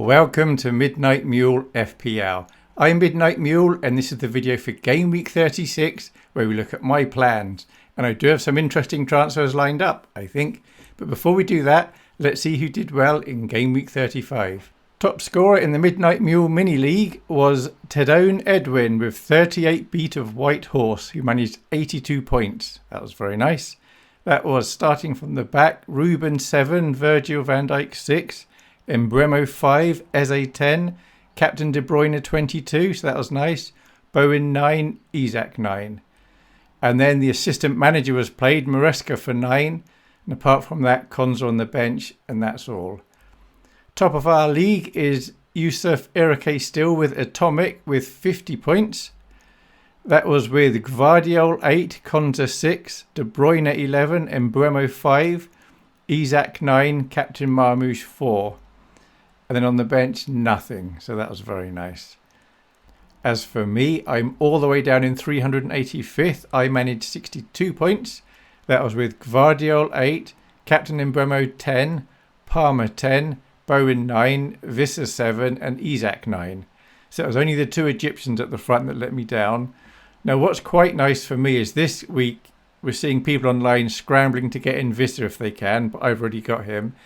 Welcome to Midnight Mule FPL. I'm Midnight Mule and this is the video for Game Week 36 where we look at my plans. And I do have some interesting transfers lined up, I think. But before we do that, let's see who did well in Game Week 35. Top scorer in the Midnight Mule Mini-league was Tedone Edwin with 38 beat of White Horse, who managed 82 points. That was very nice. That was starting from the back, Ruben 7, Virgil van Dijk 6, Embremo 5, Eze 10, Captain De Bruyne 22, so that was nice, Bowen 9, Isaac 9. And then the assistant manager was played, Maresca for 9, and apart from that, Konza on the bench, and that's all. Top of our league is Yusuf Irake still with Atomic with 50 points. That was with Gvardiol 8, Konza 6, De Bruyne 11, Embremo 5, Isaac 9, Captain Marmouche 4. And then on the bench, nothing. So that was very nice. As for me, I'm all the way down in 385th. I managed 62 points. That was with Gvardiol 8, Captain Embremo 10, Palmer 10, Bowen 9, Visser 7 and Isaac 9. So it was only the two Egyptians at the front that let me down. Now what's quite nice for me is this week we're seeing people online scrambling to get in Visser if they can, but I've already got him.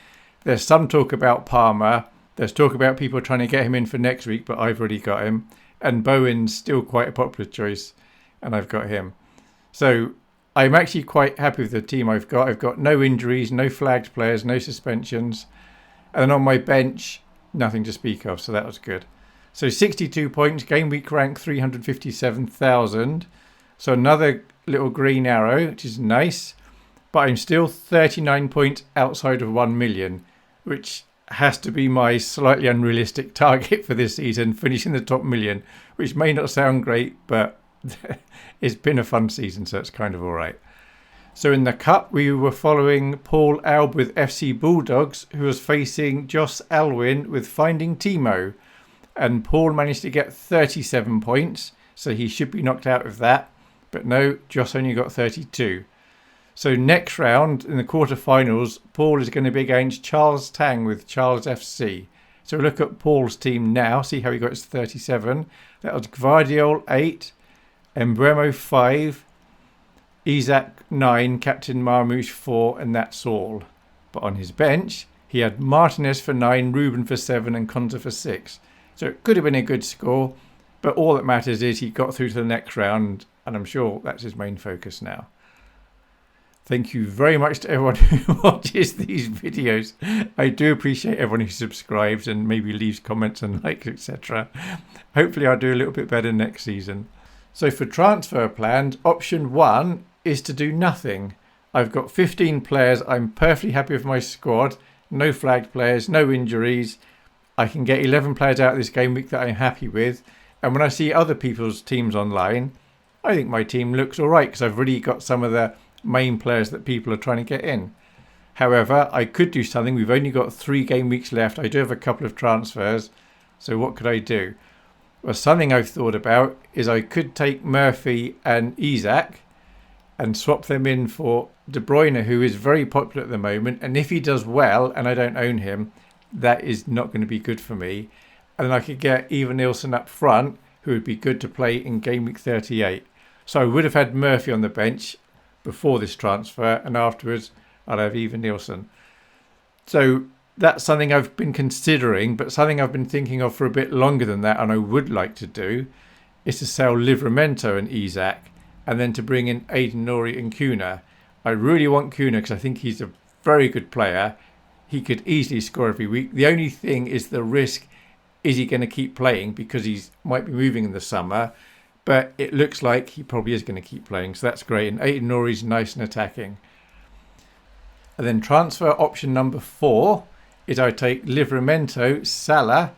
There's some talk about Palmer. There's talk about people trying to get him in for next week, but I've already got him. And Bowen's still quite a popular choice, and I've got him. So I'm actually quite happy with the team I've got. I've got no injuries, no flagged players, no suspensions. And then on my bench, nothing to speak of, so that was good. So 62 points, game week rank 357,000. So another little green arrow, which is nice. But I'm still 39 points outside of 1 million, which has to be my slightly unrealistic target for this season, finishing the top million, which may not sound great, but it's been a fun season, so it's kind of all right. So in the cup, we were following Paul Alb with FC Bulldogs, who was facing Joss Alwyn with Finding Timo. And Paul managed to get 37 points, so he should be knocked out of that. But no, Joss only got 32. So next round, in the quarterfinals, Paul is going to be against Charles Tang with Charles FC. So we'll look at Paul's team now, see how he got his 37. That was Gvardiol 8, Embremo 5, Isaac 9, Captain Marmouche 4, and that's all. But on his bench, he had Martinez for 9, Ruben for 7, and Konza for 6. So it could have been a good score, but all that matters is he got through to the next round, and I'm sure that's his main focus now. Thank you very much to everyone who watches these videos. I do appreciate everyone who subscribes and maybe leaves comments and likes, etc. Hopefully I'll do a little bit better next season. So for transfer plans, option 1 is to do nothing. I've got 15 players. I'm perfectly happy with my squad. No flagged players, no injuries. I can get 11 players out of this game week that I'm happy with. And when I see other people's teams online, I think my team looks all right because I've really got some of the main players that people are trying to get in. However, I could do something. We've only got 3 game weeks left. I do have a couple of transfers. So what could I do? Well, something I've thought about is I could take Murphy and Isaac and swap them in for De Bruyne, who is very popular at the moment. And if he does well and I don't own him, that is not going to be good for me. And then I could get Ivan Nilsson up front, who would be good to play in game week 38. So I would have had Murphy on the bench before this transfer, and afterwards I'll have Ivan Nilsson. So that's something I've been considering, but something I've been thinking of for a bit longer than that, and I would like to do, is to sell Livramento and Isaac, and then to bring in Aiden Nori and Kuna. I really want Kuna because I think he's a very good player. He could easily score every week. The only thing is the risk, is he going to keep playing because he might be moving in the summer? But it looks like he probably is going to keep playing, so that's great. And Aiden Nori's nice and attacking. And then transfer option number 4 is I take Livramento, Salah,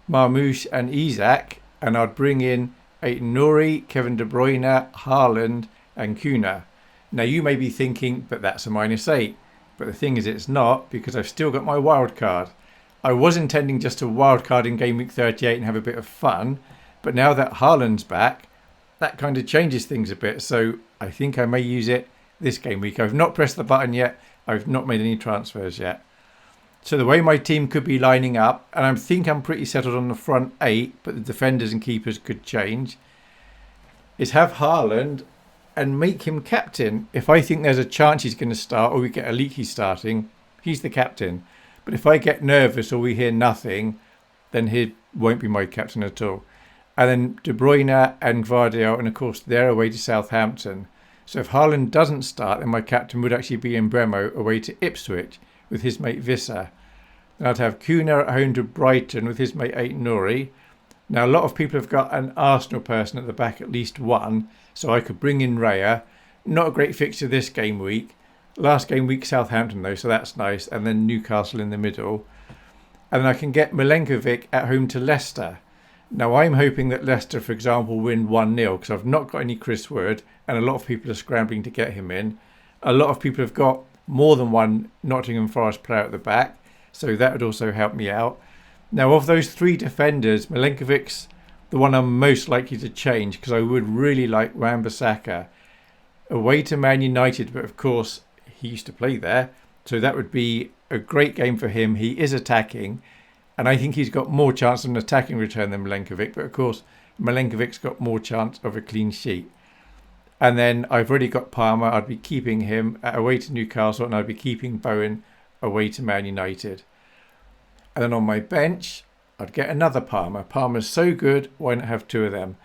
Marmouche and Isaac, and I'd bring in Aiden Nori, Kevin De Bruyne, Haaland and Kuna. Now you may be thinking, but that's a -8. But the thing is it's not, because I've still got my wildcard. I was intending just to wildcard in game week 38 and have a bit of fun. But now that Haaland's back, that kind of changes things a bit. So I think I may use it this game week. I've not pressed the button yet. I've not made any transfers yet. So the way my team could be lining up, and I think I'm pretty settled on the front 8, but the defenders and keepers could change, is have Haaland and make him captain. If I think there's a chance he's going to start or we get a leak he's starting, he's the captain. But if I get nervous or we hear nothing, then he won't be my captain at all. And then De Bruyne and Gvardiol, and of course they're away to Southampton. So if Haaland doesn't start, then my captain would actually be Bremo away to Ipswich with his mate Visser. Then I'd have Kuna at home to Brighton with his mate Aït-Nouri. Now, a lot of people have got an Arsenal person at the back, at least one, so I could bring in Raya. Not a great fixture this game week. Last game week, Southampton, though, so that's nice. And then Newcastle in the middle. And then I can get Milenkovic at home to Leicester. Now, I'm hoping that Leicester, for example, win 1-0, because I've not got any Chris Wood, and a lot of people are scrambling to get him in. A lot of people have got more than one Nottingham Forest player at the back, so that would also help me out. Now, of those 3 defenders, Milenkovic's the one I'm most likely to change because I would really like Wan-Bissaka away to Man United, but of course he used to play there, so that would be a great game for him. He is attacking, and I think he's got more chance of an attacking return than Milenkovic, but of course Milenkovic's got more chance of a clean sheet. And then I've already got Palmer. I'd be keeping him away to Newcastle, and I'd be keeping Bowen away to Man United. And then on my bench, I'd get another Palmer. Palmer's so good, why not have 2 of them?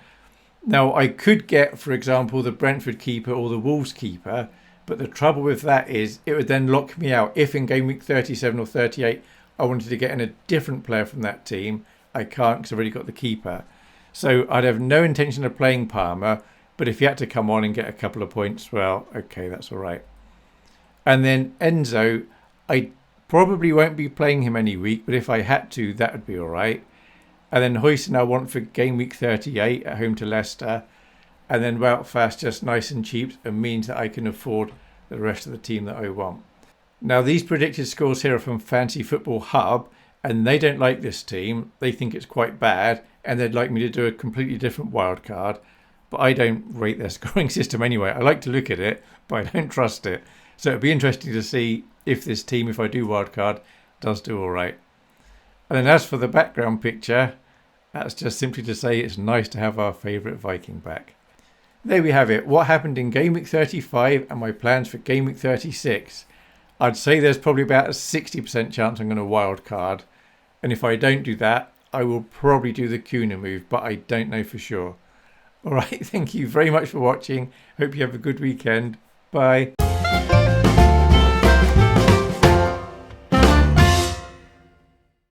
Now, I could get, for example, the Brentford keeper or the Wolves keeper, but the trouble with that is it would then lock me out. If in game week 37 or 38, I wanted to get in a different player from that team, I can't because I've already got the keeper. So I'd have no intention of playing Palmer, but if he had to come on and get a couple of points, well, okay, that's all right. And then Enzo, I probably won't be playing him any week, but if I had to, that would be all right. And then Huijsen I want for game week 38 at home to Leicester. And then Wout Fast just nice and cheap and means that I can afford the rest of the team that I want. Now, these predicted scores here are from Fantasy Football Hub, and they don't like this team. They think it's quite bad, and they'd like me to do a completely different wildcard. But I don't rate their scoring system anyway. I like to look at it, but I don't trust it. So it'd be interesting to see if this team, if I do wildcard, does do all right. And then as for the background picture, that's just simply to say it's nice to have our favourite Viking back. There we have it. What happened in game week 35 and my plans for game week 36. I'd say there's probably about a 60% chance I'm going to wildcard. And if I don't do that, I will probably do the Kuna move, but I don't know for sure. All right, thank you very much for watching. Hope you have a good weekend. Bye.